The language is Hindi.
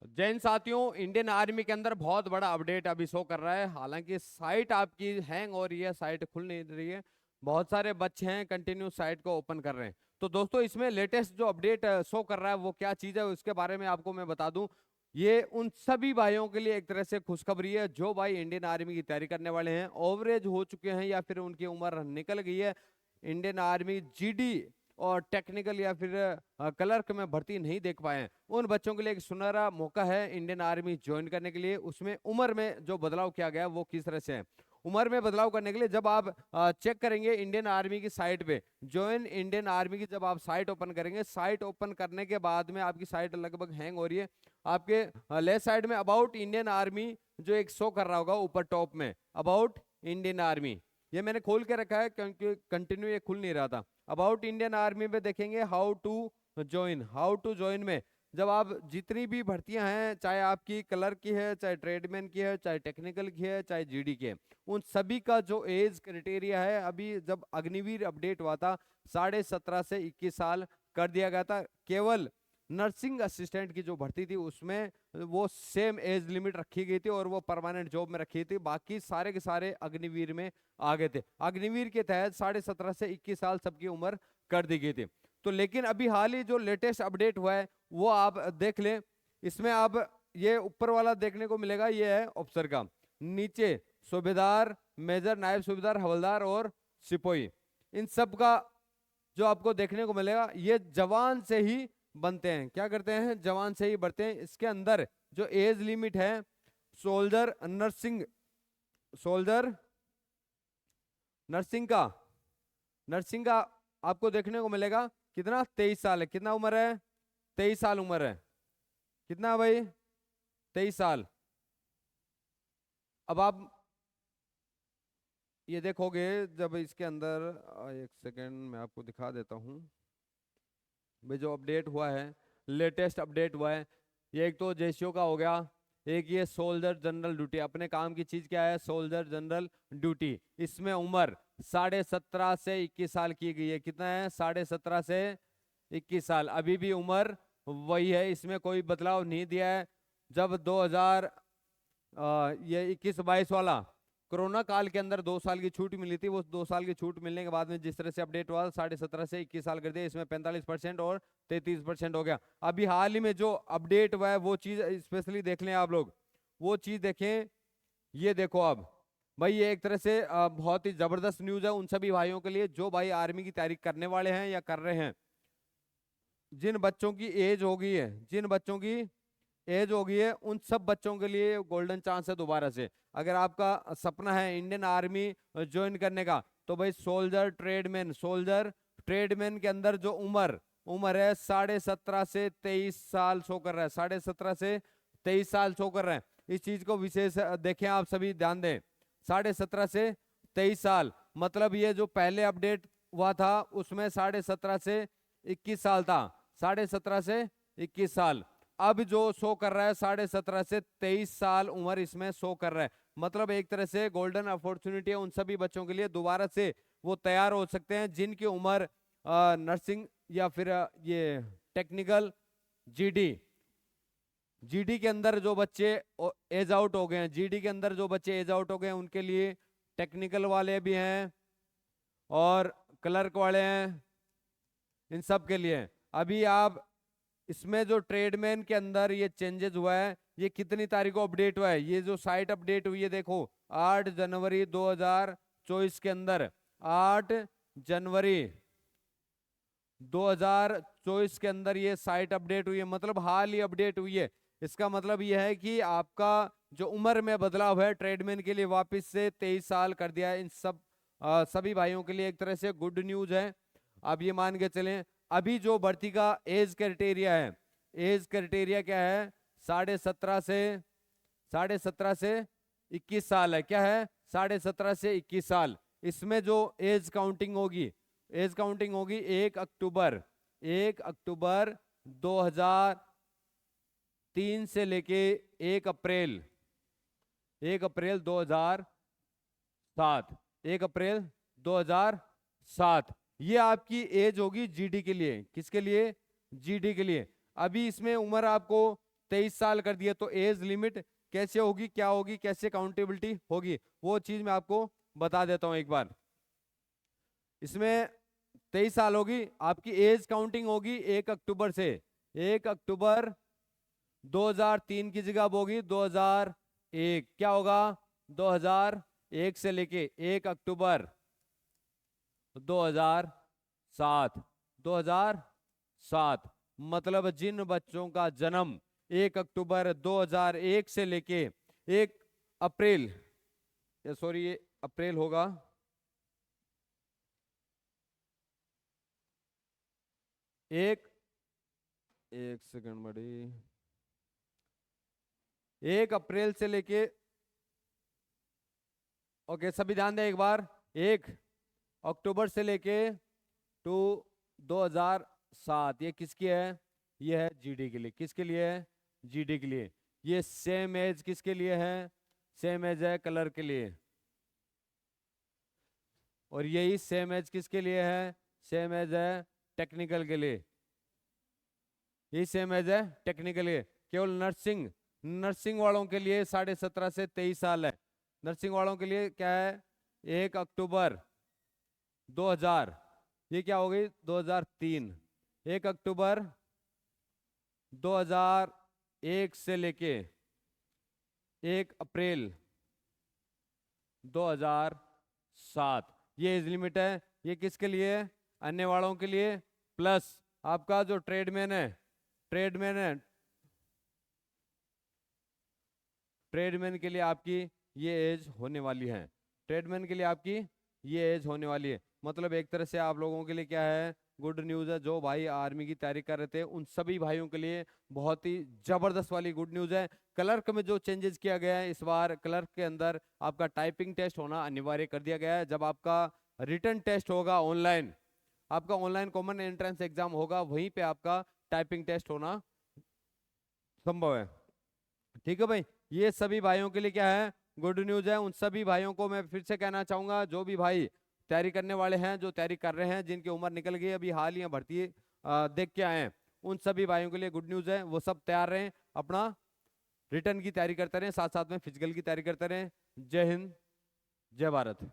जैन साथियों, इंडियन आर्मी के अंदर बहुत बड़ा अपडेट अभी शो कर रहा है। हालांकि साइट आपकी हैंग हो रही है, साइट खुल नहीं रही है। बहुत सारे बच्चे हैं कंटिन्यू साइट को ओपन कर रहे हैं। तो दोस्तों, इसमें लेटेस्ट जो अपडेट शो कर रहा है वो क्या चीज़ है उसके बारे में आपको मैं बता दूं। ये उन सभी भाइयों के लिए एक तरह से खुशखबरी है जो भाई इंडियन आर्मी की तैयारी करने वाले हैं, ओवरेज हो चुके हैं या फिर उनकी उम्र निकल गई है। इंडियन आर्मी जीडी और टेक्निकल या फिर क्लर्क में भर्ती नहीं देख पाए हैं, उन बच्चों के लिए एक सुनहरा मौका है इंडियन आर्मी ज्वाइन करने के लिए। उसमें उम्र में जो बदलाव किया गया है वो किस तरह से है। उम्र में बदलाव करने के लिए जब आप चेक करेंगे इंडियन आर्मी की साइट पे, ज्वाइन इंडियन आर्मी की जब आप साइट ओपन करेंगे, साइट ओपन करने के बाद में आपकी साइट लगभग हैंग हो रही है। आपके लेफ्ट साइड में अबाउट इंडियन आर्मी जो एक शो कर रहा होगा ऊपर टॉप में, अबाउट इंडियन आर्मी, ये मैंने खोल के रखा है क्योंकि कंटिन्यू ये खुल नहीं रहा था। अबाउट इंडियन आर्मी में देखेंगे how to join, how to join में जब आप जितनी भी भर्तियां हैं, चाहे आपकी क्लर्क की है, चाहे ट्रेडमैन की है, चाहे टेक्निकल की है, चाहे जीडी की है, उन सभी का जो एज क्राइटेरिया है, अभी जब अग्निवीर अपडेट हुआ था 17.5 से 21 साल कर दिया गया था। केवल नर्सिंग असिस्टेंट की जो भर्ती थी उसमें वो सेम एज लिमिट रखी गई थी और वो परमानेंट जॉब में रखी थी। बाकी सारे के सारे अग्निवीर में आ गए थे। अग्निवीर के तहत 17.5 से 21 साल सबकी उम्र कर दी गई थी। तो लेकिन अभी हाल ही जो लेटेस्ट अपडेट हुआ है वो आप देख लें। इसमें आप ये ऊपर वाला देखने को मिलेगा, ये है अफसर का। नीचे सूबेदार, मेजर, नायब सूबेदार, हवलदार और सिपाही, इन सब का जो आपको देखने को मिलेगा ये जवान से ही बनते हैं। क्या करते हैं? जवान से ही बढ़ते हैं। इसके अंदर जो एज लिमिट है सोल्जर नर्सिंग, सोल्जर नर्सिंग का, नर्सिंग का आपको देखने को मिलेगा कितना, 23 साल है। कितना उम्र है? 23 साल उम्र है। कितना भाई? 23 साल। अब आप ये देखोगे जब इसके अंदर, एक सेकेंड मैं आपको दिखा देता हूं भाई। जो अपडेट हुआ है, लेटेस्ट अपडेट हुआ है, ये एक तो जेसीओ का हो गया, एक ये सोल्जर जनरल ड्यूटी। अपने काम की चीज क्या है? Soldier general duty. इसमें उम्र 17.5 से 21 साल की गई है। कितना है? 17.5 से 21 साल। अभी भी उम्र वही है, इसमें कोई बदलाव नहीं दिया है। जब 2000 ये 21-22 वाला कोरोना काल के अंदर 2 साल की छूट मिली थी, वो 2 साल की छूट मिलने के बाद में जिस तरह से अपडेट हुआ 17.5 से 21 साल कर दिया, इसमें 45% और 33% हो गया। अभी हाल ही में जो अपडेट हुआ है वो चीज स्पेशली देख लें आप लोग, वो चीज देखें। ये देखो अब भाई, ये एक तरह से बहुत ही जबरदस्त न्यूज है उन सभी भाइयों के लिए जो भाई आर्मी की तैयारी करने वाले हैं या कर रहे हैं। जिन बच्चों की एज हो गई है, जिन बच्चों की एज हो गई है, उन सब बच्चों के लिए गोल्डन चांस है दोबारा से। अगर आपका सपना है इंडियन आर्मी ज्वाइन करने का, तो भाई सोल्जर ट्रेडमैन, सोल्जर ट्रेडमैन के अंदर जो उम्र उम्र है 17.5 से 23 साल शो कर रहा है। 17.5 से 23 साल शो कर रहे हैं। इस चीज को विशेष देखें, आप सभी ध्यान दें। 17.5 से 23 साल मतलब ये जो पहले अपडेट हुआ था उसमें 17.5 से 21 साल था। 17.5 से 21 साल। अब जो शो कर रहा है 17.5 से 23 साल उम्र इसमें शो कर रहा है। मतलब एक तरह से गोल्डन अपॉर्चुनिटी है उन सभी बच्चों के लिए, दोबारा से वो तैयार हो सकते हैं जिनकी उम्र नर्सिंग या फिर ये टेक्निकल, जीडी, जीडी के अंदर जो बच्चे एज आउट हो गए हैं, जीडी के अंदर जो बच्चे एज आउट हो गए हैं उनके लिए टेक्निकल वाले भी हैं और क्लर्क वाले हैं, इन सब के लिए। अभी आप इसमें जो ट्रेडमैन के अंदर ये चेंजेस हुआ है, ये कितनी तारीख को अपडेट हुआ है? ये जो साइट अपडेट हुई है देखो, 8 जनवरी 2024 के अंदर, 8 जनवरी 2024 के अंदर ये साइट अपडेट हुई है। मतलब हाल ही अपडेट हुई है। इसका मतलब यह है कि आपका जो उम्र में बदलाव है ट्रेडमैन के लिए वापस से 23 साल कर दिया है। इन सब सभी भाइयों के लिए एक तरह से गुड न्यूज है। अब ये मान के चलें, अभी जो भर्ती का एज क्राइटेरिया है, एज क्राइटेरिया क्या है? 17.5 से 21 साल है। क्या है? 17.5 से 21 साल। इसमें जो एज काउंटिंग होगी, एज काउंटिंग होगी 1 अक्टूबर 2003 से लेके 1 अप्रैल 2007, 1 अप्रैल 2007, ये आपकी एज होगी जीडी के लिए। किसके लिए? जीडी के लिए। अभी इसमें उम्र आपको 23 साल कर दिए, तो एज लिमिट कैसे होगी, क्या होगी, कैसे अकाउंटेबिलिटी होगी, वो चीज मैं आपको बता देता हूं एक बार। इसमें 23 साल होगी, आपकी एज काउंटिंग होगी 1 अक्टूबर से। 1 अक्टूबर 2003 की जगह अब होगी 2001। क्या होगा, 2001 से लेके 1 अक्टूबर 2007। 2007 मतलब जिन बच्चों का जन्म 1 अक्टूबर 2001 से लेके 1 अप्रैल, सॉरी ये अप्रैल होगा, एक एक सेकंड बड़ी, 1 अप्रैल से लेके, ओके सभी ध्यान दें एक बार, 1 अक्टूबर से लेके टू 2007, ये किसकी है, ये है जीडी के लिए। किसके लिए है, जीडी के लिए। ये सेम एज किसके लिए है, सेम एज है कलर के लिए। और यही सेम एज किसके लिए है, सेम एज है टेक्निकल के लिए। यही सेम एज है टेक्निकल के लिए। केवल नर्सिंग, नर्सिंग वालों के लिए 17.5 से 23 साल है। नर्सिंग वालों के लिए क्या है, 1 अक्टूबर 2000, ये क्या हो गई 2003। 1 अक्टूबर 2001 से लेके 1 अप्रैल 2007, ये एज लिमिट है। ये किसके लिए, अन्य वालों के लिए। प्लस आपका जो ट्रेडमैन है, ट्रेडमैन है, ट्रेडमैन के लिए आपकी ये एज होने वाली है। ट्रेडमैन के लिए आपकी ये एज होने वाली है। मतलब एक तरह से आप लोगों के लिए क्या है, गुड न्यूज़ है। जो भाई आर्मी की तैयारी कर रहे थे उन सभी भाइयों के लिए बहुत ही जबरदस्त वाली गुड न्यूज़ है। क्लर्क में जो चेंजेस किया गया है इस बार, क्लर्क के अंदर आपका टाइपिंग टेस्ट होना अनिवार्य कर दिया गया है। जब आपका रिटन टेस्ट होगा ऑनलाइन, आपका ऑनलाइन कॉमन एंट्रेंस एग्जाम होगा, वहीं पे आपका टाइपिंग टेस्ट होना संभव है। ठीक है भाई, ये सभी भाइयों के लिए क्या है, गुड न्यूज है। उन सभी भाइयों को मैं फिर से कहना चाहूंगा, जो भी भाई तैयारी करने वाले हैं, जो तैयारी कर रहे हैं, जिनकी उम्र निकल गई, अभी हाल ही में भर्ती देख के आए हैं, उन सभी भाइयों के लिए गुड न्यूज है। वो सब तैयार रहें, अपना रिटर्न की तैयारी करते रहें, साथ साथ में फिजिकल की तैयारी करते रहें। जय हिंद, जय भारत।